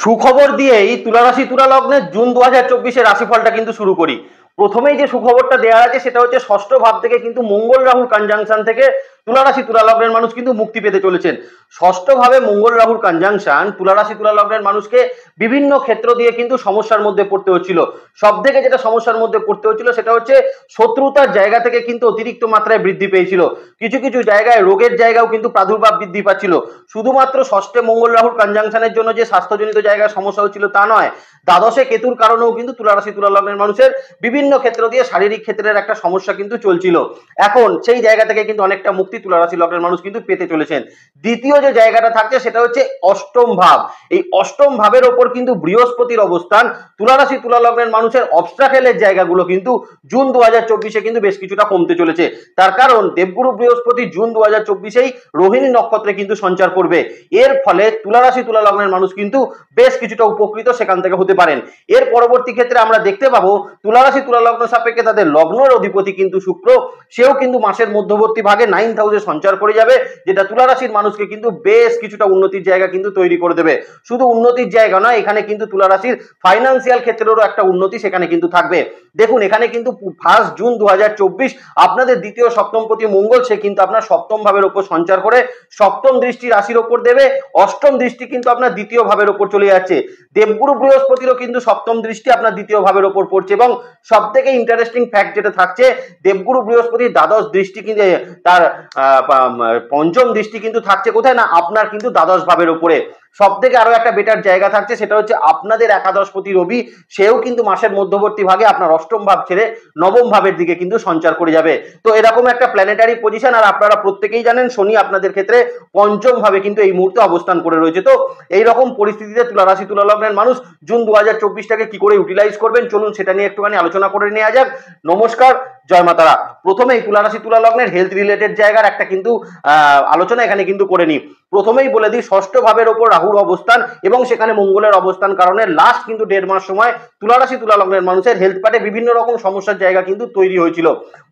সুখবর দিয়েই তুলা রাশি তুলা লগ্নের জুন 2024 রাশিফলটা কিন্তু শুরু করি। প্রথমেই যে সুখবরটা দেওয়া আছে সেটা হচ্ছে ষষ্ঠ ভাব থেকে কিন্তু মঙ্গল রাহুর কনজাংশন থেকে তুলা রাশি তুলা লগ্নের মানুষ কিন্তু মুক্তি পেতে চলেছেন। ষষ্ঠ ভাবে মঙ্গল রাহুর কনজাংশন তুলা রাশি তুলা লগ্নের মানুষকে বিভিন্ন ক্ষেত্র দিয়ে কিন্তু সমস্যার মধ্যে পড়তে হচ্ছিল। সব থেকে যেটা সমস্যার মধ্যে পড়তে হচ্ছিল সেটা হচ্ছে শত্রুতার জায়গা থেকে কিন্তু অতিরিক্ত মাত্রায় বৃদ্ধি পেয়েছিল। কিছু কিছু জায়গায় রোগের জায়গাও কিন্তু প্রাদুর্ভাব বৃদ্ধি পাচ্ছিল। শুধুমাত্র ষষ্ঠে মঙ্গল রাহুর কনজাংশনের জন্য যে স্বাস্থ্যজনিত জায়গায় সমস্যা হচ্ছিল তা নয়, দ্বাদশে কেতুর কারণেও কিন্তু তুলা রাশি তুলা লগ্নের মানুষের বিভিন্ন ক্ষেত্র দিয়ে শারীরিক ক্ষেত্রের একটা সমস্যা কিন্তু চলছিল। এখন সেই জায়গা থেকে কিন্তু অনেকটা মুক্তি তুলা রাশি লগ্নের মানুষ কিন্তু পেতে চলেছেন। দ্বিতীয় যে জায়গাটা থাকছে সেটা হচ্ছে অষ্টম ভাব। এই অষ্টম ভাবের ওপর কিন্তু বৃহস্পতির অবস্থান তুলা রাশি তুলা লগ্নের মানুষের অবস্ট্রাকেলের জায়গাগুলো কিন্তু জুন 2024 কিন্তু বেশ কিছুটা কমতে চলেছে। তার কারণ দেবগুরু বৃহস্পতি জুন 2024 রোহিণী নক্ষত্রে কিন্তু সঞ্চার করবে। এর ফলে তুলা রাশি তুলা লগ্নের মানুষ কিন্তু বেশ কিছুটা উপকৃত সেখান থেকে হতে পারেন। এর পরবর্তী ক্ষেত্রে আমরা দেখতে পাবো তুলা রাশি তুলা লগ্ন সাপেক্ষে তাদের লগ্নের অধিপতি কিন্তু শুক্র, সেও কিন্তু মাসের মধ্যবর্তী ভাগে 9th হাউসে সঞ্চার করে যাবে, যেটা তুলা রাশির মানুষকে কিন্তু বেশ কিছুটা উন্নতির জায়গা কিন্তু তৈরি করে দেবে। শুধু উন্নতির জায়গা নয়, এখানে কিন্তু তুলা রাশির ফাইন্যান্সিয়াল ক্ষেত্রেরও একটা উন্নতি সেখানে কিন্তু থাকবে। দেখুন এখানে কিন্তু 1 জুন 2024 আপনাদের দ্বিতীয় সপ্তমপতি মঙ্গল সে কিন্তু আপনার সপ্তম ভাবের উপর সঞ্চার করে সপ্তম দৃষ্টি রাশির উপর দেবে। অষ্টম দৃষ্টি কিন্তু আপনার দ্বিতীয় ভাবের উপর চলে যাচ্ছে। দেবগুরু বৃহস্পতিরও কিন্তু সপ্তম দৃষ্টি আপনার দ্বিতীয় ভাবের উপর পড়ছে এবং সব থেকে ইন্টারেস্টিং ফ্যাক্ট যেটা থাকছে, দেবগুরু বৃহস্পতির দ্বাদশ দৃষ্টি কিন্তু তার পঞ্চম দৃষ্টি কিন্তু থাকছে কোথায় না আপনার কিন্তু দ্বাদশ ভাবের উপরে। সব থেকে আরো একটা বেটার জায়গা থাকছে সেটা হচ্ছে আপনাদের একাদশপতি রবি, সেও কিন্তু মাসের মধ্যবর্তী ভাগে আপনার অষ্টম ভাব ছেড়ে নবম ভাবের দিকে কিন্তু সঞ্চার করে যাবে। তো এরকম একটা প্ল্যানেটারি পজিশন, আর আপনারা প্রত্যেকেই জানেন শনি আপনাদের ক্ষেত্রে পঞ্চম ভাবে কিন্তু এই মুহূর্তে অবস্থান করে রয়েছে। তো এইরকম পরিস্থিতিতে তুলা রাশি তুলা লগ্নের মানুষ জুন 2024টাকে কি করে ইউটিলাইজ করবেন চলুন সেটা নিয়ে একটুখানি আলোচনা করে নেওয়া যাক। নমস্কার, জয় মাতারা। প্রথমেই তুলা রাশি তুলা লগ্নের হেলথ রিলেটেড জায়গার একটা কিন্তু আলোচনা এখানে কিন্তু করে নিই। প্রথমেই বলে দিই ষষ্ঠ ভাবের ওপর রাহুর অবস্থান এবং সেখানে মঙ্গলের অবস্থান কারণে লাস্ট কিন্তু 1.5 মাস সময় তুলা রাশি তুলা লগ্নের মানুষের হেলথ পার্টে বিভিন্ন রকম সমস্যার জায়গা কিন্তু তৈরি হয়েছিল।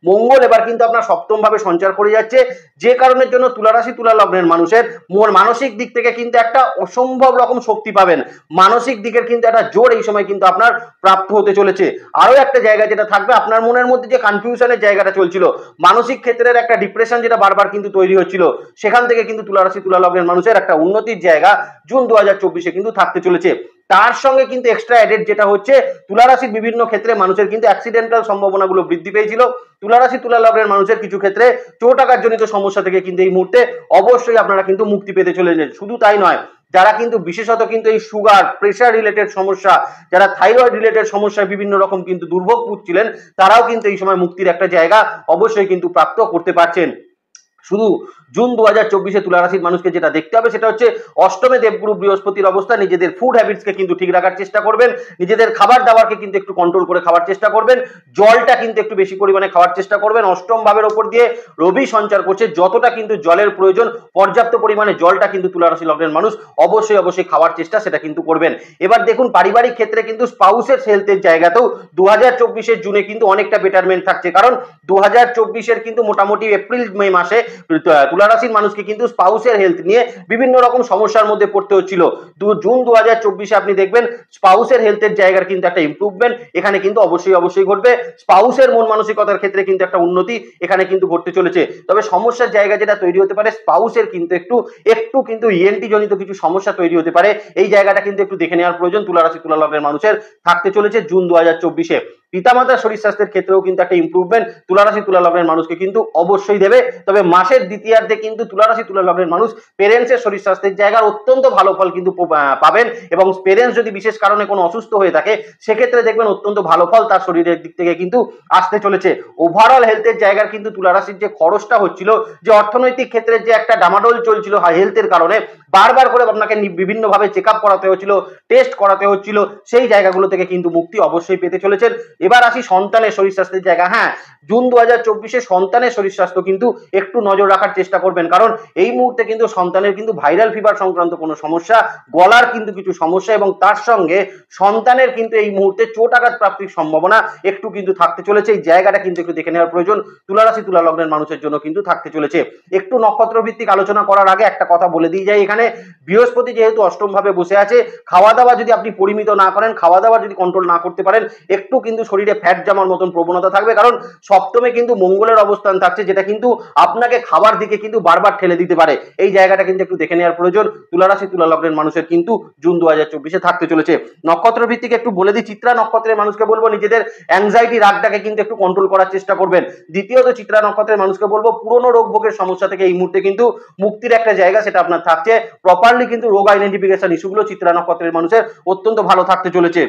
মঙ্গল এবার কিন্তু আপনার সপ্তম ভাবে সঞ্চার করে যাচ্ছে, যে কারণের জন্য তুলা রাশি তুলা লগ্নের মানুষের মানসিক দিক থেকে কিন্তু একটা অসম্ভব রকম শক্তি পাবেন। মানসিক দিকের কিন্তু একটা জোর এই সময় কিন্তু আপনার প্রাপ্ত হতে চলেছে। আরো একটা জায়গা যেটা থাকবে, আপনার মনের মধ্যে যে কনফিউশনের জায়গাটা চলছিল, মানসিক ক্ষেত্রের একটা ডিপ্রেশন যেটা বারবার কিন্তু তৈরি হচ্ছিল, সেখান থেকে কিন্তু তুলা রাশি তুলা লগ্নের মানুষের একটা উন্নতির জায়গা জুন 2024 কিন্তু থাকতে চলেছে। তার সঙ্গে কিন্তু এক্সট্রা এডেড যেটা হচ্ছে, তুলা রাশির বিভিন্ন ক্ষেত্রে মানুষের কিন্তু অ্যাক্সিডেন্টাল সম্ভাবনাগুলো বৃদ্ধি পেয়েছিল। তুলা রাশি তুলা লগ্নের মানুষের কিছু ক্ষেত্রে চোট আঘাতজনিত সমস্যা থেকে কিন্তু এই মুহূর্তে অবশ্যই আপনারা কিন্তু মুক্তি পেতে চলেছেন। শুধু তাই নয়, যারা কিন্তু বিশেষত কিন্তু এই সুগার প্রেশার রিলেটেড সমস্যা, যারা থাইরয়েড রিলেটেড সমস্যায় বিভিন্ন রকম কিন্তু দুর্ভোগ ভুগছিলেন, তারাও কিন্তু এই সময় মুক্তির একটা জায়গা অবশ্যই কিন্তু প্রাপ্ত করতে পারছেন। শুধু জুন 2024 তুলা রাশির মানুষকে যেটা দেখতে হবে সেটা হচ্ছে অষ্টমে দেবগুরু বৃহস্পতির অবস্থা। নিজেদের ফুড হ্যাবিটসকে কিন্তু ঠিক রাখার চেষ্টা করবেন, নিজেদের খাবার দাবারকে কিন্তু একটু কন্ট্রোল করে খাওয়ার চেষ্টা করবেন, জলটা কিন্তু একটু বেশি পরিমাণে খাওয়ার চেষ্টা করবেন। অষ্টম ভাবের ওপর দিয়ে রবি সঞ্চার করছে, যতটা কিন্তু জলের প্রয়োজন পর্যাপ্ত পরিমাণে জলটা কিন্তু তুলা রাশি লগ্নের মানুষ অবশ্যই খাওয়ার চেষ্টা সেটা কিন্তু করবেন। এবার দেখুন পারিবারিক ক্ষেত্রে কিন্তু স্পাউসের হেলথের জায়গাতেও 2024 জুনে কিন্তু অনেকটা বেটারমেন্ট থাকছে, কারণ 2024 কিন্তু মোটামুটি এপ্রিল মে মাসে তুলা রাশির মানুষকে কিন্তু স্পাউসের হেলথ নিয়ে বিভিন্ন রকম সমস্যার মধ্যে পড়তে হচ্ছিল। জুন 2024 আপনি দেখবেন স্পাউসের হেলথের জায়গার কিন্তু একটা ইমপ্রুভমেন্ট এখানে কিন্তু অবশ্যই ঘটবে। স্পাউসের মন মানসিকতার ক্ষেত্রে কিন্তু একটা উন্নতি এখানে কিন্তু ঘটতে চলেছে। তবে সমস্যার জায়গা যেটা তৈরি হতে পারে, স্পাউসের কিন্তু একটু কিন্তু ইএনটি জনিত কিছু সমস্যা তৈরি হতে পারে। এই জায়গাটা কিন্তু একটু দেখে নেওয়ার প্রয়োজন তুলা রাশি তুলা লগ্নের মানুষের থাকতে চলেছে জুন 2024। পিতামাতার শরীর স্বাস্থ্যের ক্ষেত্রেও কিন্তু একটা ইমপ্রুভমেন্ট তুলা রাশি তুলা লগ্নের মানুষকে কিন্তু অবশ্যই দেবে। তবে মাসের দ্বিতীয়ার্ধে কিন্তু তুলা রাশি তুলা লগ্নের মানুষ পেরেন্টসের শরীর স্বাস্থ্যের জায়গার অত্যন্ত ভালো ফল কিন্তু পাবেন, এবং পেরেন্টস যদি বিশেষ কারণে কোনো অসুস্থ হয়ে থাকে সেক্ষেত্রে দেখবেন অত্যন্ত ভালো ফল তার শরীরের দিক থেকে কিন্তু আসতে চলেছে। ওভারঅল হেলথের জায়গার কিন্তু তুলা রাশির যে খরচটা হচ্ছিল, যে অর্থনৈতিক ক্ষেত্রে যে একটা ডামাডোল চলছিল হেলথের কারণে, বারবার করে আপনাকে বিভিন্নভাবে চেক আপ করাতে হচ্ছিল, টেস্ট করাতে হচ্ছিল, সেই জায়গাগুলো থেকে কিন্তু মুক্তি অবশ্যই পেতে চলেছেন। এবার আসি সন্তানের শরীর স্বাস্থ্যের জায়গা। হ্যাঁ, জুন 2024-এ সন্তানের শরীর স্বাস্থ্য কিন্তু একটু নজর রাখার চেষ্টা করবেন, কারণ এই মুহূর্তে কিন্তু সন্তানের কিন্তু ভাইরাল ফিভার সংক্রান্ত কোনো সমস্যা, গলার কিন্তু কিছু সমস্যা এবং তার সঙ্গে সন্তানের কিন্তু এই মুহূর্তে চোটাঘাত প্রাপ্তির সম্ভাবনা একটু কিন্তু থাকতে চলেছে। এই জায়গাটা কিন্তু একটু দেখে নেওয়ার প্রয়োজন তুলা রাশি তুলা লগ্নের মানুষের জন্য কিন্তু থাকতে চলেছে। একটু নক্ষত্র ভিত্তিক আলোচনা করার আগে একটা কথা বলে দিয়ে যাই, এখানে বৃহস্পতি যেহেতু অষ্টম ভাবে বসে আছে, খাওয়া দাওয়া যদি আপনি পরিমিত না করেন, খাওয়া দাওয়া যদি কন্ট্রোল না করতে পারেন, একটু কিন্তু শরীরে ফ্যাট জমার মতন প্রবণতা থাকবে, কারণ সপ্তমে কিন্তু মঙ্গলের অবস্থান থাকছে, যেটা কিন্তু আপনাকে খাবার দিকে কিন্তু বারবার ঠেলে দিতে পারে। এই জায়গাটা কিন্তু একটু দেখে নেওয়ার প্রয়োজন তুলা রাশি তুলা লগ্নের মানুষের কিন্তু জুন 2024-এ থাকতে চলেছে। নক্ষত্র ভিত্তিক একটু বলে দিই, চিত্রা নক্ষত্রের মানুষকে বলবো নিজেদের অ্যাংজাইটি রাগটাকে কিন্তু একটু কন্ট্রোল করার চেষ্টা করবেন। দ্বিতীয়ত চিত্রা নক্ষত্রের মানুষকে বলবো পুরনো রোগ ভোগের সমস্যা থেকে এই মুহূর্তে কিন্তু মুক্তির একটা জায়গা সেটা আপনার থাকছে। প্রপারলি কিন্তু রোগ আইডেন্টিফিকেশন ইস্যুগুলো চিত্রা নক্ষত্রের মানুষের অত্যন্ত ভালো থাকতে চলেছে।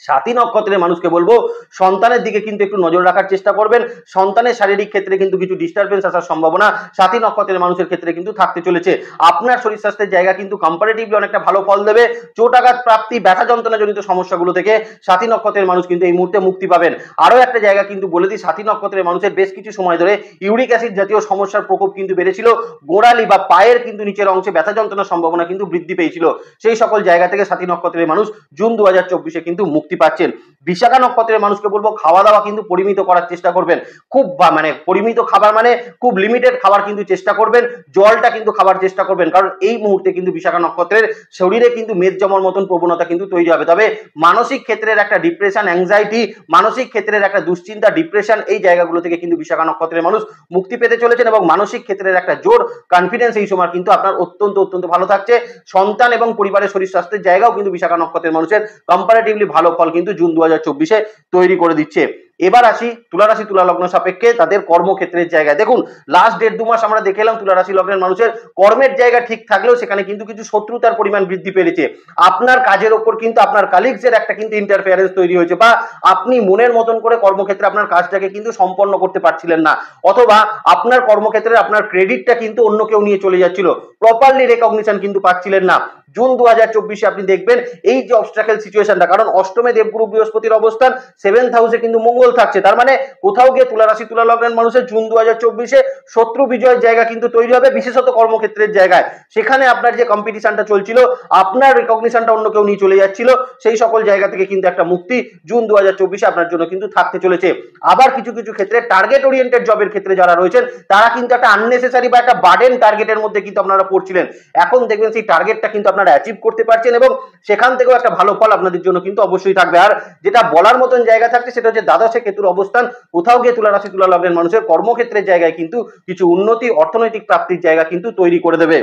সাথী নক্ষত্রের মানুষকে বলবো সন্তানের দিকে কিন্তু একটু নজর রাখার চেষ্টা করবেন। সন্তানের শারীরিক ক্ষেত্রে কিন্তু কিছু ডিস্টারবেন্স আসার সম্ভাবনা সাথী নক্ষত্রের মানুষের ক্ষেত্রে কিন্তু থাকতে চলেছে। আপনার শরীর স্বাস্থ্যের জায়গা কিন্তু কম্পারেটিভলি অনেকটা ভালো ফল দেবে। চোটাঘাত প্রাপ্তি, ব্যথা যন্ত্রণা জনিত সমস্যাগুলো থেকে সাথী নক্ষত্রের মানুষ কিন্তু এই মুহূর্তে মুক্তি পাবেন। আরো একটা জায়গা কিন্তু বলে দিই, সাথী নক্ষত্রের মানুষের বেশ কিছু সময় ধরে ইউরিক অ্যাসিড জাতীয় সমস্যার প্রকোপ কিন্তু বেড়েছিল। গোড়ালি বা পায়ের কিন্তু নিচের অংশে ব্যথা যন্ত্রণার সম্ভাবনা কিন্তু বৃদ্ধি পেয়েছিল। সেই সকল জায়গা থেকে সাথী নক্ষত্রের মানুষ জুন 2024-এ কিন্তু মুক্তি পাচ্ছেন। বিশাখা নক্ষত্রের মানুষকে বলবো খাওয়া দাওয়া কিন্তু পরিমিত করার চেষ্টা করবেন। খুব মানে পরিমিত খাবার মানে খুব লিমিটেড খাবার কিন্তু চেষ্টা করবেন। জলটা কিন্তু খাবার চেষ্টা করবেন, কারণ এই মুহূর্তে কিন্তু বিশাখা নক্ষত্রের শরীরে কিন্তু মেদ জমার মতন প্রবণতা কিন্তু তৈরি হবে। তবে মানসিক ক্ষেত্রের একটা ডিপ্রেশন, অ্যাংজাইটি, মানসিক ক্ষেত্রের একটা দুশ্চিন্তা, ডিপ্রেশন, এই জায়গাগুলো থেকে কিন্তু বিশাখা নক্ষত্রের মানুষ মুক্তি পেতে চলেছেন এবং মানসিক ক্ষেত্রের একটা জোর কনফিডেন্স এই সময় কিন্তু আপনার অত্যন্ত অত্যন্ত ভালো থাকছে। সন্তান এবং পরিবারের শরীর স্বাস্থ্যের জায়গাও কিন্তু বিশাখা নক্ষত্রের মানুষের কম্পারেটিভলি ভালো ফল কিন্তু জুন 2024-এ তৈরি করে দিচ্ছে। এবার আসি তুলা রাশি তুলা লগ্ন সাপেক্ষে তাদের কর্মক্ষেত্রের জায়গায়। দেখুন, লাস্ট 1.5-2 মাস আমরা দেখে এলাম তুলা রাশি লগ্নের মানুষের কর্মের জায়গা ঠিক থাকলেও সেখানে কিন্তু কিছু শত্রুতার পরিমাণ বৃদ্ধি পেয়েছে। আপনার কাজের ওপর কিন্তু আপনার কালিগসের একটা কিন্তু ইন্টারফেয়ারেন্স তৈরি হয়েছে, বা আপনি মনের মতন করে কর্মক্ষেত্রে আপনার কাজটাকে কিন্তু সম্পন্ন করতে পারছিলেন না, অথবা আপনার কর্মক্ষেত্রে আপনার ক্রেডিটটা কিন্তু অন্য কেউ নিয়ে চলে যাচ্ছিল, প্রপারলি রেকগনিশন কিন্তু পাচ্ছিলেন না। জুন 2024-এ আপনি দেখবেন এই যে অবস্ট্রাকেল সিচুয়েশনটা, কারণ অষ্টমে দেবগুরু বৃহস্পতির অবস্থান, 7th হাউসে কিন্তু মঙ্গল থাকছে, তার মানে কোথাও গিয়ে তুলা রাশি তুলা লগ্নের মানুষের জুন 2024-এ শত্রু বিজয়ের জায়গা কিন্তু তৈরি হবে, বিশেষত কর্মক্ষেত্রের জায়গায়। সেখানে আপনার যে কম্পিটিশনটা চলছিল, আপনার রেকগনিশনটা অন্য কেউ নিয়ে চলে যাচ্ছিল, সেই সকল জায়গা থেকে কিন্তু একটা মুক্তি জুন 2024-এ আপনার জন্য কিন্তু থাকতে চলেছে। আবার কিছু কিছু ক্ষেত্রে টার্গেট ওরিয়েন্টেড জবের ক্ষেত্রে যারা রয়েছেন তারা কিন্তু একটা আননেসেসারি বা একটা বার্ডেন টার্গেটের মধ্যে কিন্তু আপনারা পড়ছিলেন। এখন দেখবেন সেই টার্গেটটা কিন্তু আপনারা অ্যাচিভ করতে পারছেন এবং সেখান থেকেও একটা ভালো ফল আপনাদের জন্য কিন্তু অবশ্যই থাকবে। আর যেটা বলার মতন জায়গা থাকছে সেটা হচ্ছে দ্বাদশে কেতুর অবস্থান, কোথাও গিয়ে তুলা রাশি তুলা লগ্নের মানুষের কর্মক্ষেত্রের জায়গায় কিন্তু কিছু উন্নতি, অর্থনৈতিক প্রাপ্তির জায়গা কিন্তু তৈরি করে দেবে।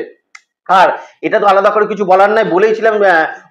আর এটা তো আলাদা করে কিছু বলার নাই, বলেইছিলাম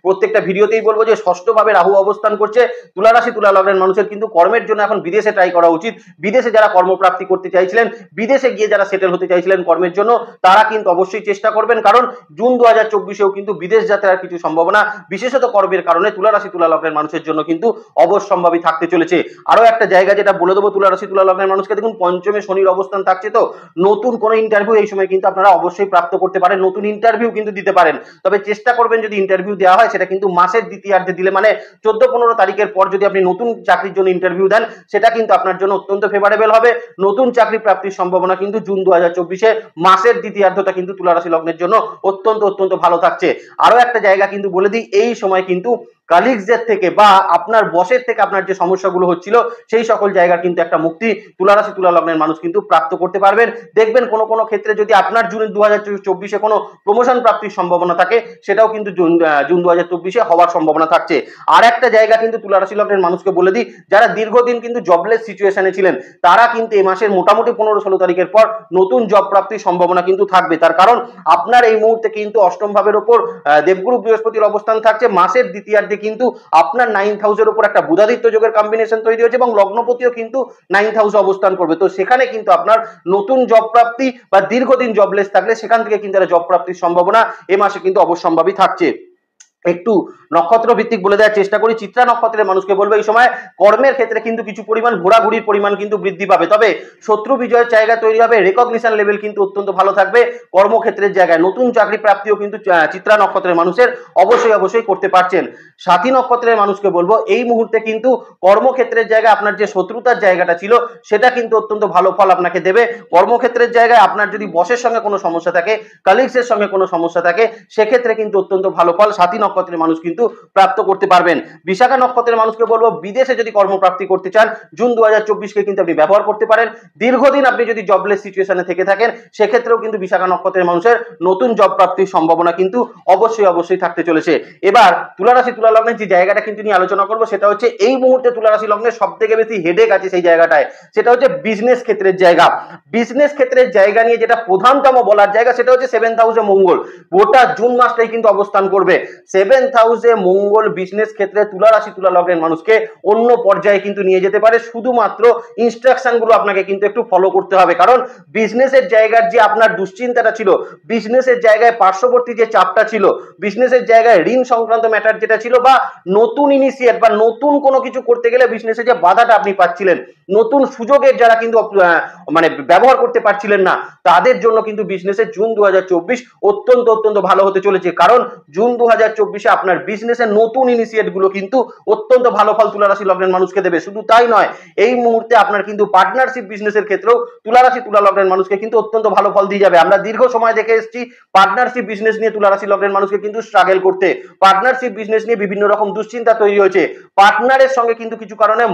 প্রত্যেকটা ভিডিওতেই বলবো যে ষষ্ঠভাবে রাহু অবস্থান করছে। তুলা রাশি তুলা লগ্নের মানুষের কিন্তু কর্মের জন্য এখন বিদেশে ট্রাই করা উচিত। বিদেশে যারা কর্মপ্রাপ্তি করতে চাইছিলেন, বিদেশে গিয়ে যারা সেটেল হতে চাইছিলেন কর্মের জন্য, তারা কিন্তু অবশ্যই চেষ্টা করবেন, কারণ জুন 2024-এও কিন্তু বিদেশ যাত্রার কিছু সম্ভাবনা বিশেষত কর্মের কারণে তুলা রাশি তুলা লগ্নের মানুষের জন্য কিন্তু অবশ্যম্ভাবী থাকতে চলেছে। আরো একটা জায়গা যেটা বলে দেবো তুলা রাশি তুলা লগ্নের মানুষকে, দেখুন পঞ্চমে শনির অবস্থান থাকছে, তো নতুন কোনো ইন্টারভিউ এই সময় কিন্তু আপনারা অবশ্যই প্রাপ্ত করতে পারেন, নতুন ইন্টারভিউ কিন্তু দিতে পারেন। তবে চেষ্টা করবেন যদি ইন্টারভিউ দেওয়া হয় সেটা কিন্তু মাসের দ্বিতীয়ার্ধে দিলে, মানে 14-15 তারিখের পর যদি আপনি নতুন চাকরির জন্য ইন্টারভিউ দেন, সেটা কিন্তু আপনার জন্য অত্যন্ত ফেভারেবল হবে। নতুন চাকরি প্রাপ্তির সম্ভাবনা কিন্তু জুন 2024-এ মাসের দ্বিতীয়ার্ধটা কিন্তু তুলা রাশি লগ্নের জন্য অত্যন্ত অত্যন্ত ভালো থাকছে। আরো একটা জায়গা কিন্তু বলে দিই, এই সময় কিন্তু কালিগসদের থেকে বা আপনার বসের থেকে আপনার যে সমস্যাগুলো হচ্ছিল সেই সকল জায়গার কিন্তু একটা মুক্তি তুলা রাশি তুলা লগ্নের মানুষ কিন্তু প্রাপ্ত করতে পারবেন। দেখবেন কোনো কোনো ক্ষেত্রে যদি আপনার জুন 2024-এ কোনো প্রমোশন প্রাপ্তির সম্ভাবনা থাকে, সেটাও কিন্তু জুন 2024-এ হওয়ার সম্ভাবনা থাকছে। আর একটা জায়গা কিন্তু তুলা রাশি লগ্নের মানুষকে বলে দিই, যারা দীর্ঘদিন কিন্তু জবলেস সিচুয়েশনে ছিলেন, তারা কিন্তু এই মাসের মোটামুটি 15-16 তারিখের পর নতুন জব প্রাপ্তির সম্ভাবনা কিন্তু থাকবে। তার কারণ আপনার এই মুহূর্তে কিন্তু অষ্টম ভাবের উপর দেবগুরু বৃহস্পতির অবস্থান থাকছে, মাসের দ্বিতীয়ার্ধে কিন্তু আপনার 9th হাউসের উপর একটা বুধাদিত্য যোগের কম্বিনেশন তৈরি হয়েছে এবং লগ্নপতিও কিন্তু 9th হাউসে অবস্থান করবে। তো সেখানে কিন্তু আপনার নতুন জব প্রাপ্তি বা দীর্ঘদিন জবলেস থাকলে সেখান থেকে কিন্তু একটা জব প্রাপ্তির সম্ভাবনা এ মাসে কিন্তু অবশ্যম্ভাবী থাকছে। একটু নক্ষত্র ভিত্তিক বলে দেওয়ার চেষ্টা করি। চিত্রা নক্ষত্রের মানুষকে বলবো এই সময় কর্মের ক্ষেত্রে কিন্তু কিছু পরিমাণ ঘোরাঘুরির পরিমাণ কিন্তু বৃদ্ধি পাবে, তবে শত্রু বিজয়ের জায়গা তৈরি হবে, রেকগনিশন লেভেল কিন্তু অত্যন্ত ভালো থাকবে। কর্মক্ষেত্রের জায়গায় নতুন চাকরি প্রাপ্তিও কিন্তু চিত্রা নক্ষত্রের মানুষের অবশ্যই করতে পারছেন। সাথী নক্ষত্রের মানুষকে বলবো এই মুহূর্তে কিন্তু কর্মক্ষেত্রের জায়গায় আপনার যে শত্রুতার জায়গাটা ছিল সেটা কিন্তু অত্যন্ত ভালো ফল আপনাকে দেবে। কর্মক্ষেত্রের জায়গায় আপনার যদি বসের সঙ্গে কোনো সমস্যা থাকে, কালিগসের সঙ্গে কোনো সমস্যা থাকে, সেক্ষেত্রে কিন্তু অত্যন্ত ভালো ফল সাথী নক্ষত্রের মানুষ কিন্তু প্রাপ্ত করতে পারবেন। বিশাখা নক্ষত্রের মানুষকে বলবো বিদেশে যদি কর্মপ্রাপ্তি করতে চান জুন 2024 কে কিন্তু আপনি ব্যবহার করতে পারেন। দীর্ঘদিন আপনি যদি জবলেস সিচুয়েশনে থেকে থাকেন সেক্ষেত্রেও কিন্তু বিশাখা নক্ষত্রের মানুষের নতুন জব প্রাপ্তির সম্ভাবনা কিন্তু অবশ্যই থাকতে চলেছে। এবার তুলা রাশি তুলা লগ্নের যে জায়গাটা কিন্তু নিয়ে আলোচনা করবো সেটা হচ্ছে এই মুহূর্তে তুলা রাশি লগ্নের সব থেকে বেশি হেডেক আছে সেই জায়গাটায়, সেটা হচ্ছে বিজনেস ক্ষেত্রের জায়গা। বিজনেস ক্ষেত্রের জায়গা নিয়ে যেটা প্রধানতম বলার জায়গা সেটা হচ্ছে 7th হাউসে মঙ্গল গোটা জুন মাসটাই কিন্তু অবস্থান করবে। 7th হাউসে মঙ্গল বিজনেস ক্ষেত্রে তুলা রাশি তুলা লগ্নের মানুষকে অন্য পর্যায়ে কিন্তু নিয়ে যেতে পারে, শুধুমাত্র ইনস্ট্রাকশন গুলো আপনাকে কিন্তু একটু ফলো করতে হবে। কারণ বিজনেসের জায়গার যে আপনার দুশ্চিন্তাটা ছিল, বিজনেসের জায়গায় পার্শ্ববর্তী যে চাপটা ছিল, বিজনেসের জায়গায় ঋণ সংক্রান্ত ম্যাটার যেটা ছিল, বা নতুন ইনিশিয়েট বা নতুন কোনো কিছু করতে গেলে বিজনেসে যে বাধাটা আপনি পাচ্ছিলেন, নতুন সুযোগের যারা কিন্তু মানে ব্যবহার করতে পারছিলেন না, তাদের জন্য কিন্তু বিজনেসে জুন 2024 অত্যন্ত ভালো হতে চলেছে। কারণ জুন 2024 আপনার বিজনেসের নতুন ইনিশিয়েট গুলো কিন্তু অত্যন্ত ভালো ফল তুলা রাশি লগ্নের মানুষকে দেবে। শুধু তাই নয়, এই মুহূর্তে আপনার কিন্তু পার্টনারশিপ বিজনেসের ক্ষেত্রেও তুলা রাশি তুলা লগ্নের মানুষকে কিন্তু অত্যন্ত ভালো ফল দিয়ে যাবে। আমরা দীর্ঘ সময় দেখে এসেছি পার্টনারশিপ বিজনেস নিয়ে তুলা রাশি লগ্নের মানুষকে কিন্তু স্ট্রাগল করতে, পার্টনারশিপ বিজনেস নিয়ে বিভিন্ন রকম দুশ্চিন্তা তৈরি হয়েছে, পার্টনারের সঙ্গে কিন্তু কিছু কারণে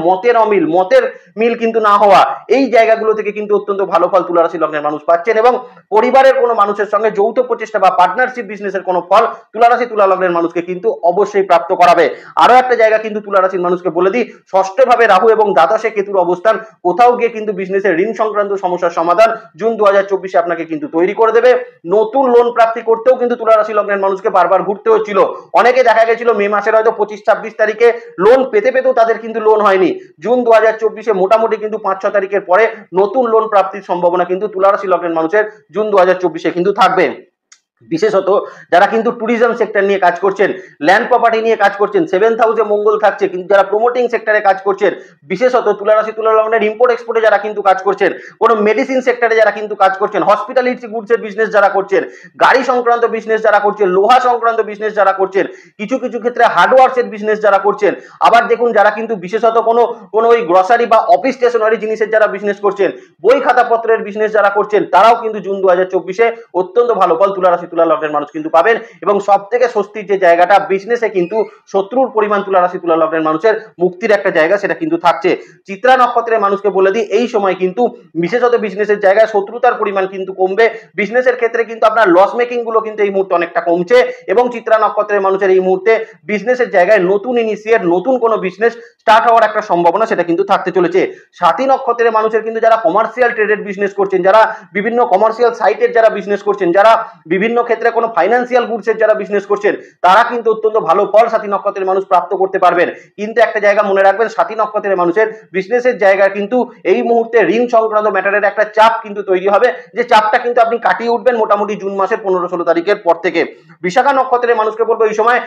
মতের মিল কিন্তু না হওয়া, এই জায়গাগুলো থেকে কিন্তু অত্যন্ত ভালো ফল তুলা রাশি লগ্নের মানুষ পাচ্ছেন। এবং পরিবারের কোনো মানুষের সঙ্গে যৌথ প্রচেষ্টা বা পার্টনারশিপ বিজনেসের কোনো ফল তুলা রাশি তুলা লগ্নের মানুষকে কিন্তু অবশ্যই প্রাপ্ত করাবে। আরো একটা জায়গা কিন্তু তুলা রাশির মানুষকে বলে দিই, ষষ্ঠ ভাবে রাহু এবং দ্বাদশে কেতুর অবস্থান কোথাও গিয়ে কিন্তু বিজনেসের ঋণ সংক্রান্ত সমস্যার সমাধান জুন 2024 আপনাকে কিন্তু তৈরি করে দেবে। নতুন লোন প্রাপ্তি করতেও কিন্তু তুলা রাশি লগ্নের মানুষকে বারবার ঘুরতে হচ্ছিল। অনেকে দেখা গেছিল মে মাসের হয়তো 25-26 তারিখে লোন পেতেও তাদের কিন্তু লোন হয়নি। জুন 2024 মোটামুটি কিন্তু 5-6 তারিখের পরে নতুন লোন প্রাপ্তির সম্ভাবনা কিন্তু তুলা রাশি লগ্নের মানুষের জুন 2024 কিন্তু থাকবে। বিশেষত যারা কিন্তু ট্যুরিজম সেক্টর নিয়ে কাজ করছেন, ল্যান্ড প্রপার্টি নিয়ে কাজ করছেন, 7th হাউসে মঙ্গল থাকছে, কিন্তু যারা প্রমোটিং সেক্টরে কাজ করছেন, বিশেষত তুলা রাশি তুলা লগ্নের ইম্পোর্ট এক্সপোর্টে যারা কিন্তু কাজ করছেন, কোনো মেডিসিন সেক্টরে যারা কিন্তু কাজ করছেন, হসপিটালিটি গুডসের বিজনেস যারা করছেন, গাড়ি সংক্রান্ত বিজনেস যারা করছেন, লোহা সংক্রান্ত বিজনেস যারা করছেন, কিছু ক্ষেত্রে হার্ডওয়ার্কসের বিজনেস যারা করছেন, আবার দেখুন যারা কিন্তু বিশেষত কোনো ওই গ্রসারি বা অফিস স্টেশনারি জিনিসের যারা বিজনেস করছেন, বই খাতাপত্রের বিজনেস যারা করছেন, তারাও কিন্তু জুন 2024 অত্যন্ত ভালো ফল তুলা রাশি তুলা লগ্নের মানুষ কিন্তু পাবেন। এবং সব থেকে স্বস্তির যে জায়গাটা, বিজনেসে কিন্তু শত্রুর পরিমাণ তুলা রাশি তুলা লগ্নের মানুষের মুক্তির একটা জায়গা সেটা কিন্তু থাকছে। চিত্রা নক্ষত্রের মানুষকে বলে দিই এই সময় কিন্তু বিশেষত বিজনেসের জায়গায় শত্রুতার পরিমাণ কিন্তু কমবে। বিজনেসের ক্ষেত্রে কিন্তু আপনার লস মেকিং গুলো কিন্তু এই মুহূর্তে অনেকটা কমছে। এবং চিত্রা নক্ষত্রের মানুষের এই মুহূর্তে বিজনেসের জায়গায় নতুন ইনিশিয়েট, নতুন কোনো বিজনেস স্টার্ট হওয়ার একটা সম্ভাবনা সেটা কিন্তু থাকতে চলেছে। সাথী নক্ষত্রের মানুষের কিন্তু যারা কমার্শিয়াল ট্রেডের বিজনেস করছেন, যারা বিভিন্ন কমার্শিয়াল সাইটের যারা বিজনেস করছেন, যারা বিভিন্ন ক্ষেত্রে কোনো ফাইন্যান্সিয়াল গুডসের যারা বিজনেস করছেন, তারা কিন্তু অত্যন্ত ভালো ফল সাথী নক্ষত্রের মানুষ প্রাপ্ত করতে পারবেন। কিন্তু একটা জায়গা মনে রাখবেন, সাথী নক্ষত্রের মানুষের বিজনেসের জায়গা কিন্তু এই মুহূর্তে ঋণ সংক্রান্ত ম্যাটারের একটা চাপ কিন্তু তৈরি হবে, যে চাপটা কিন্তু আপনি কাটিয়ে উঠবেন মোটামুটি জুন মাসের 15-16 তারিখের পর থেকে। বিশাখা নক্ষত্রের মানুষকে বলবো এই সময়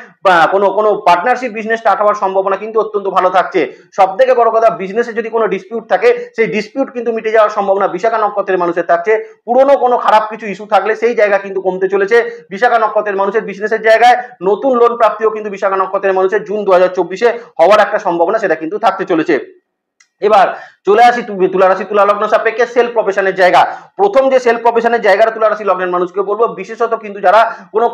কোনো পার্টনারশিপ বিজনেস স্টার্ট হওয়ার সম্ভাবনা কিন্তু অত্যন্ত ভালো থাকছে। সব থেকে বড় কথা, বিজনেসে যদি কোনো ডিসপিউট থাকে সেই ডিসপিউট কিন্তু মিটে যাওয়ার সম্ভাবনা বিশাখা নক্ষত্রের মানুষের থাকছে। পুরনো কোনো খারাপ কিছু ইস্যু থাকলে সেই জায়গা কিন্তু কমতে চলেছে। বিশাখা নক্ষত্রের মানুষের বিজনেসের জায়গায় নতুন লোন প্রাপ্তিও কিন্তু বিশাখা নক্ষত্রের মানুষের জুন 2024 হওয়ার একটা সম্ভাবনা সেটা কিন্তু থাকতে চলেছে। এবার চলে আসি তুলা রাশি তুলা লগ্ন সাপেক্ষে সেলফ প্রফেশনের জায়গা। প্রথম যে সেলফ প্রফেশনের জায়গাটা তুলা রাশি লগ্নের মানুষকে বলবো, বিশেষত কিন্তু যারা কোনো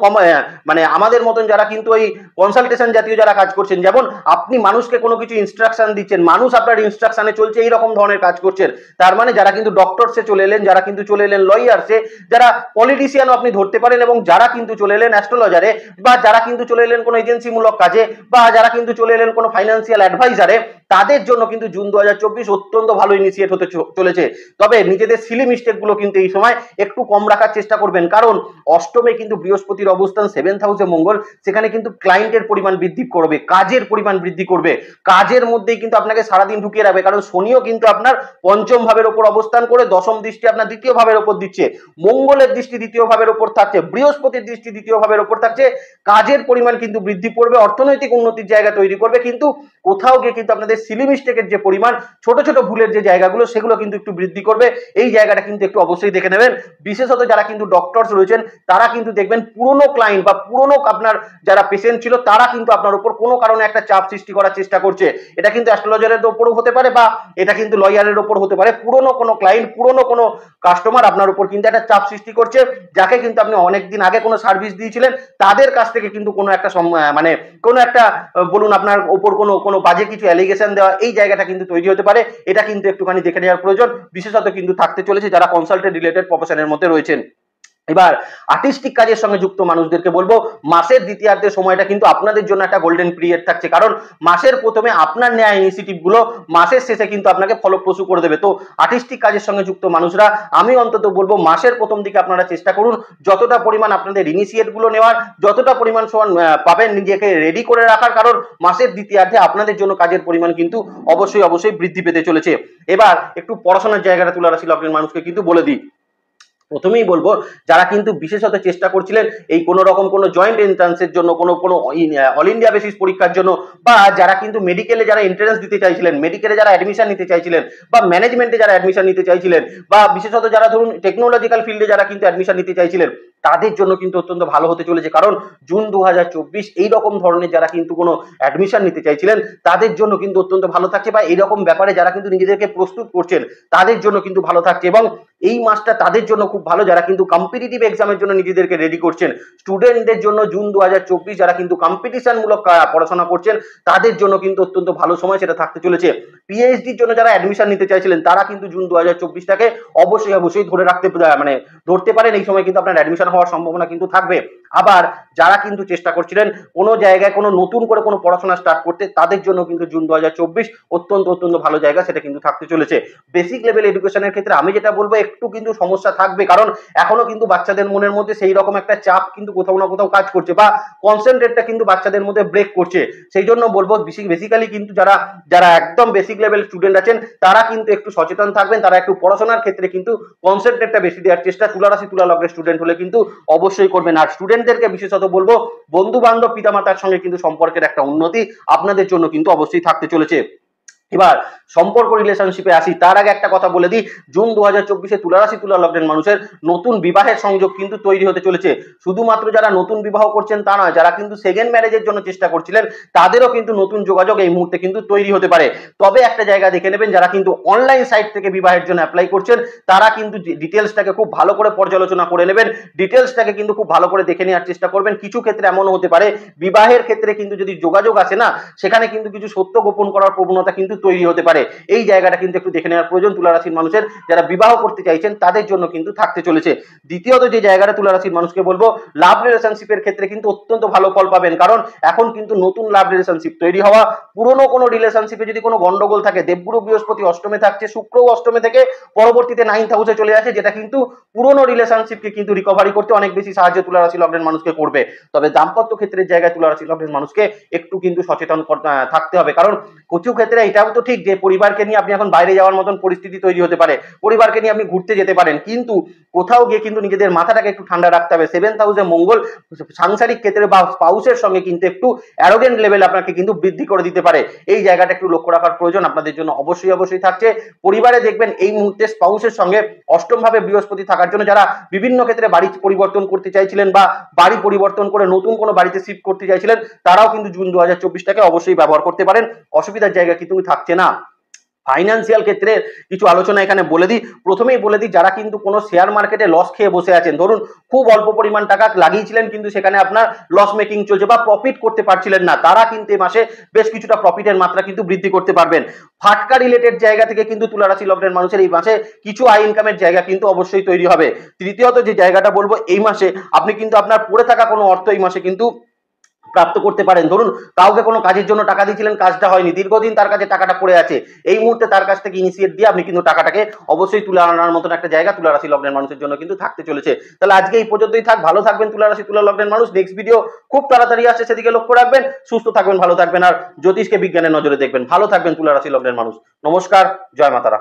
মানে আমাদের মতন যারা কিন্তু ওই কনসালটেশন জাতীয় যারা কাজ করছেন, যেমন আপনি মানুষকে কোনো কিছু ইনস্ট্রাকশন দিচ্ছেন, মানুষ আপনার ইনস্ট্রাকশনে চলছে, এই রকম ধরনের কাজ করছেন। তার মানে যারা কিন্তু ডক্টরসে চলে এলেন, যারা কিন্তু চলে এলেন লয়ার্সে, যারা পলিটিশিয়ানও আপনি ধরতে পারেন, এবং যারা কিন্তু চলে এলেন অ্যাস্ট্রোলজারে, বা যারা কিন্তু চলে এলেন কোনো এজেন্সিমূলক কাজে, বা যারা কিন্তু চলে এলেন কোনো ফাইন্যান্সিয়াল অ্যাডভাইজারে, তাদের জন্য কিন্তু জুন 2024 অত্যন্ত অত্যন্ত ভালো ইনিশিয়েট হতে চলেছে। তবে নিজেদের সিলি মিস্টেক গুলো কিন্তু এই সময় একটু কম রাখার চেষ্টা করবেন, কারণ অষ্টমে কিন্তু বৃহস্পতির অবস্থান, 7th হাউসে মঙ্গল, সেখানে কিন্তু ক্লায়েন্টের পরিমাণ বৃদ্ধি করবে, কাজের পরিমাণ বৃদ্ধি করবে, কাজের মধ্যেই কিন্তু আপনাকে সারাদিন ঢুকিয়ে রাখবে। কারণ শনিও কিন্তু আপনার পঞ্চম ভাবের উপর অবস্থান করে দশম দৃষ্টি আপনার দ্বিতীয় ভাবের উপর দিচ্ছে, মঙ্গলের দৃষ্টি দ্বিতীয় ভাবের উপর থাকছে, বৃহস্পতির দৃষ্টি দ্বিতীয় ভাবের উপর থাকছে। কাজের পরিমাণ কিন্তু বৃদ্ধি করবে, অর্থনৈতিক উন্নতির জায়গা তৈরি করবে, কিন্তু কোথাও গিয়ে কিন্তু আপনাদের সিলি মিস্টেকের যে পরিমাণ, ছোট ছোট ভুলের যে জায়গাগুলো, সেগুলো কিন্তু একটু বৃদ্ধি করবে। এই জায়গাটা কিন্তু একটু অবশ্যই দেখে নেবেন। বিশেষত যারা কিন্তু ডক্টরস রয়েছেন তারা কিন্তু দেখবেন পুরনো ক্লায়েন্ট বা পুরনো আপনার যারা পেশেন্ট ছিল তারা কিন্তু আপনার উপর কোনো কারণে একটা চাপ সৃষ্টি করার চেষ্টা করছে। এটা কিন্তু অ্যাস্ট্রোলজারের উপরও হতে পারে বা এটা কিন্তু লয়ারের উপর হতে পারে। পুরনো কোনো ক্লায়েন্ট, পুরনো কোনো কাস্টমার আপনার উপর কিন্তু একটা চাপ সৃষ্টি করছে, যাকে কিন্তু আপনি অনেকদিন আগে কোনো সার্ভিস দিয়েছিলেন তাদের কাছ থেকে কিন্তু কোনো একটা মানে কোনো একটা বলুন আপনার উপর কোনো কোনো বাজে কিছু অ্যালিগেশন দেওয়া, এই জায়গাটা কিন্তু তৈরি হতে পারে। এটা কিন্তু একটুখানি দেখে নেওয়ার প্রয়োজন, বিশেষত কিন্তু থাকতে চলেছে যারা কনসালটেন্ট রিলেটেড প্রফেশনের মধ্যে রয়েছেন। এবার আর্টিস্টিক কাজের সঙ্গে যুক্ত মানুষদেরকে বলবো, মাসের দ্বিতীয়ার্ধের সময়টা কিন্তু আপনাদের জন্য একটা গোল্ডেন পিরিয়ড থাকছে, কারণ মাসের প্রথমে আপনার নেওয়া ইনিশিয়েটিভ গুলো মাসের শেষে কিন্তু আপনাকে ফলপ্রসূ করে দেবে। তো আর্টিস্টিক কাজের সঙ্গে যুক্ত মানুষরা আমি অন্তত বলবো মাসের প্রথম দিকে আপনারা চেষ্টা করুন যতটা পরিমাণ আপনাদের ইনিশিয়েট গুলো নেওয়ার, যতটা পরিমাণ সমান পাবেন নিজেকে রেডি করে রাখার, কারণ মাসের দ্বিতীয়ার্ধে আপনাদের জন্য কাজের পরিমাণ কিন্তু অবশ্যই অবশ্যই বৃদ্ধি পেতে চলেছে। এবার একটু পড়াশোনার জায়গাটা তুলা রাশি লগ্নের মানুষকে কিন্তু বলে দিই। প্রথমেই বলবো, যারা কিন্তু বিশেষত চেষ্টা করছিলেন এই কোনো রকম কোনো জয়েন্ট এন্ট্রান্সের জন্য, কোনো অল ইন্ডিয়া বেসিস পরীক্ষার জন্য, বা যারা কিন্তু মেডিকেলে যারা এন্ট্রান্স দিতে চাইছিলেন, মেডিকেলে যারা অ্যাডমিশন নিতে চাইছিলেন, বা ম্যানেজমেন্টে যারা অ্যাডমিশন নিতে চাইছিলেন, বা বিশেষত যারা ধরুন টেকনোলজিক্যাল ফিল্ডে যারা কিন্তু অ্যাডমিশন নিতে চাইছিলেন, তাদের জন্য কিন্তু অত্যন্ত ভালো হতে চলেছে। কারণ জুন 2024 এই রকম ধরনের যারা কিন্তু কোনো অ্যাডমিশন নিতে চাইছিলেন তাদের জন্য কিন্তু অত্যন্ত ভালো থাকছে, বা এইরকম ব্যাপারে যারা কিন্তু নিজেদেরকে প্রস্তুত করছেন তাদের জন্য কিন্তু ভালো থাকছে। এবং এই মাসটা তাদের জন্য খুব ভালো যারা কিন্তু কম্পিটিটিভ এক্সামের জন্য নিজেদেরকে রেডি করছেন। স্টুডেন্টদের জন্য জুন 2024 যারা কিন্তু কম্পিটিশনমূলক পড়াশোনা করছেন তাদের জন্য কিন্তু অত্যন্ত ভালো সময় সেটা থাকতে চলেছে। পিএইচডির জন্য যারা অ্যাডমিশন নিতে চাইছিলেন তারা কিন্তু জুন 2024টাকে অবশ্যই অবশ্যই ধরে রাখতে ধরতে পারেন। এই সময় কিন্তু আপনার অ্যাডমিশন হওয়ার সম্ভাবনা কিন্তু থাকবে। আবার যারা কিন্তু চেষ্টা করছিলেন কোনো জায়গায় কোনো নতুন করে কোনো পড়াশোনা স্টার্ট করতে, তাদের জন্য কিন্তু জুন 2024 অত্যন্ত অত্যন্ত ভালো জায়গা সেটা কিন্তু থাকতে চলেছে। বেসিক লেভেল এডুকেশনের ক্ষেত্রে আমি যেটা বলবো, একটু কিন্তু সমস্যা থাকবে, কারণ এখনো কিন্তু বাচ্চাদের মনের মধ্যে সেই রকম একটা চাপ কিন্তু কোথাও না কোথাও কাজ করছে, বা কনসেন্ট্রেটটা কিন্তু বাচ্চাদের মধ্যে ব্রেক করছে। সেই জন্য বলবো বেসিক্যালি কিন্তু যারা যারা একদম বেসিক লেভেল স্টুডেন্ট আছেন তারা কিন্তু একটু সচেতন থাকবেন, তারা একটু পড়াশোনার ক্ষেত্রে কিন্তু কনসেন্ট্রেটটা বেশি দেওয়ার চেষ্টা তুলা রাশি তুলা লগ্নের স্টুডেন্ট হলে কিন্তু অবশ্যই করবেন। আর স্টুডেন্টদেরকে বিশেষত বলবো, বন্ধু বান্ধব পিতামাতার সঙ্গে কিন্তু সম্পর্কের একটা উন্নতি আপনাদের জন্য কিন্তু অবশ্যই থাকতে চলেছে। এবার সম্পর্ক রিলেশনশিপে আসি, তার আগে একটা কথা বলে দিই, জুন 2024 তুলা রাশি তুলা লগ্নের মানুষের নতুন বিবাহের সংযোগ কিন্তু তৈরি হতে চলেছে। শুধুমাত্র যারা নতুন বিবাহ করছেন তা নয়, যারা কিন্তু সেকেন্ড ম্যারেজের জন্য চেষ্টা করছিলেন তাদেরও কিন্তু নতুন যোগাযোগ এই মুহূর্তে কিন্তু তৈরি হতে পারে। তবে একটা জায়গা দেখে নেবেন, যারা কিন্তু অনলাইন সাইট থেকে বিবাহের জন্য অ্যাপ্লাই করছেন তারা কিন্তু ডিটেলসটাকে খুব ভালো করে পর্যালোচনা করে নেবেন, ডিটেলসটাকে কিন্তু খুব ভালো করে দেখে নেওয়ার চেষ্টা করবেন। কিছু ক্ষেত্রে এমনও হতে পারে বিবাহের ক্ষেত্রে কিন্তু যদি যোগাযোগ আসে না, সেখানে কিন্তু কিছু সত্য গোপন করার প্রবণতা কিন্তু তৈরি হতে পারে। এই জায়গাটা কিন্তু একটু দেখে নেওয়ার প্রয়োজন তুলা রাশির মানুষের, যারা বিবাহ করতে চাইছেন তাদের জন্য কিন্তু থাকতে চলেছে। দ্বিতীয়ত যে জায়গাটা তুলা রাশির মানুষকে বলবো, লাভ রিলেশনশিপের ক্ষেত্রে কিন্তু অত্যন্ত ভালো ফল পাবেন, কারণ এখন কিন্তু নতুন লাভ রিলেশনশিপ তৈরি হওয়া, পুরনো কোনো রিলেশনশিপে যদি কোনো গন্ডগোল থাকে, দেবগুরু বৃহস্পতি অষ্টমে থাকছে, শুক্রও অষ্টমে থেকে পরবর্তীতে 9th হাউসে চলে আসে, যেটা কিন্তু পুরনো রিলেশনশিপকে কিন্তু রিকভারি করতে অনেক বেশি সাহায্য তুলা রাশি লগ্নের মানুষকে করবে। তবে দাম্পত্য ক্ষেত্রের জায়গায় তুলা রাশি লগ্নের মানুষকে একটু কিন্তু সচেতন থাকতে হবে, কারণ কিছু ক্ষেত্রে এটাও তো ঠিক যে পরিবারকে নিয়ে আপনি এখন বাইরে যাওয়ার মতন পরিস্থিতি তৈরি হতে পারে, পরিবারকে নিয়ে আপনি ঘুরতে যেতে পারেন, কিন্তু কোথাও গিয়ে কিন্তু নিজেদের মাথাটাকে একটু ঠান্ডা রাখতে হবে। 7th হাউসে মঙ্গল সাংসারিক ক্ষেত্রে বা স্পাউসের সঙ্গে কিন্তু একটু অ্যারোগেন্ট লেভেল আপনাকে কিন্তু বৃদ্ধি করে দিতে পারে। এই জায়গাটা একটু লক্ষ্য রাখার প্রয়োজন আপনাদের জন্য অবশ্যই অবশ্যই থাকছে। পরিবারে দেখবেন এই মুহূর্তে স্পাউসের সঙ্গে অষ্টম ভাবে বৃহস্পতি থাকার জন্য যারা বিভিন্ন ক্ষেত্রে বাড়ি পরিবর্তন করতে চাইছিলেন বা বাড়ি পরিবর্তন করে নতুন কোনো বাড়িতে শিফট করতে চাইছিলেন, তারাও কিন্তু জুন 2024টাকে অবশ্যই ব্যবহার করতে পারেন, অসুবিধার জায়গা কিন্তু থাকছে না। ফাইন্যান্সিয়াল ক্ষেত্রে কিছু আলোচনা এখানে বলে দিই। প্রথমেই বলে দিই, যারা কিন্তু কোনো শেয়ার মার্কেটে লস খেয়ে বসে আছেন, ধরুন খুব অল্প পরিমাণ টাকা লাগিয়েছিলেন কিন্তু সেখানে আপনার লস মেকিং চলছে বা প্রফিট করতে পারছিলেন না, তারা কিন্তু এই মাসে বেশ কিছুটা প্রফিটের মাত্রা কিন্তু বৃদ্ধি করতে পারবেন। ফাটকা রিলেটেড জায়গা থেকে কিন্তু তুলা রাশি লগ্নের মানুষের এই মাসে কিছু আয় ইনকামের জায়গা কিন্তু অবশ্যই তৈরি হবে। তৃতীয়ত যে জায়গাটা বলবো, এই মাসে আপনি কিন্তু আপনার পড়ে থাকা কোনো অর্থ এই মাসে কিন্তু প্রাপ্ত করতে পারেন। ধরুন কাউকে কোনো কাজের জন্য টাকা দিয়েছিলেন, কাজটা হয়নি, দীর্ঘদিন তার কাছে টাকাটা পড়ে আছে, এই মুহূর্তে তার কাছ থেকে ইনিশিয়েট দিয়ে আপনি কিন্তু টাকাটাকে অবশ্যই তুলে আনার মতন একটা জায়গা তুলা রাশি লগ্নের মানুষের জন্য কিন্তু থাকতে চলেছে। তাহলে আজকে এই পর্যন্তই থাক। ভালো থাকবেন তুলা রাশি তুলা লগ্নের মানুষ। নেক্সট ভিডিও খুব তাড়াতাড়ি আসছে, সেদিকে লক্ষ্য রাখবেন। সুস্থ থাকবেন, ভালো থাকবেন, আর জ্যোতিষকে বিজ্ঞানের নজরে দেখবেন। ভালো থাকবেন তুলা রাশি লগ্নের মানুষ। নমস্কার, জয় মাতারা।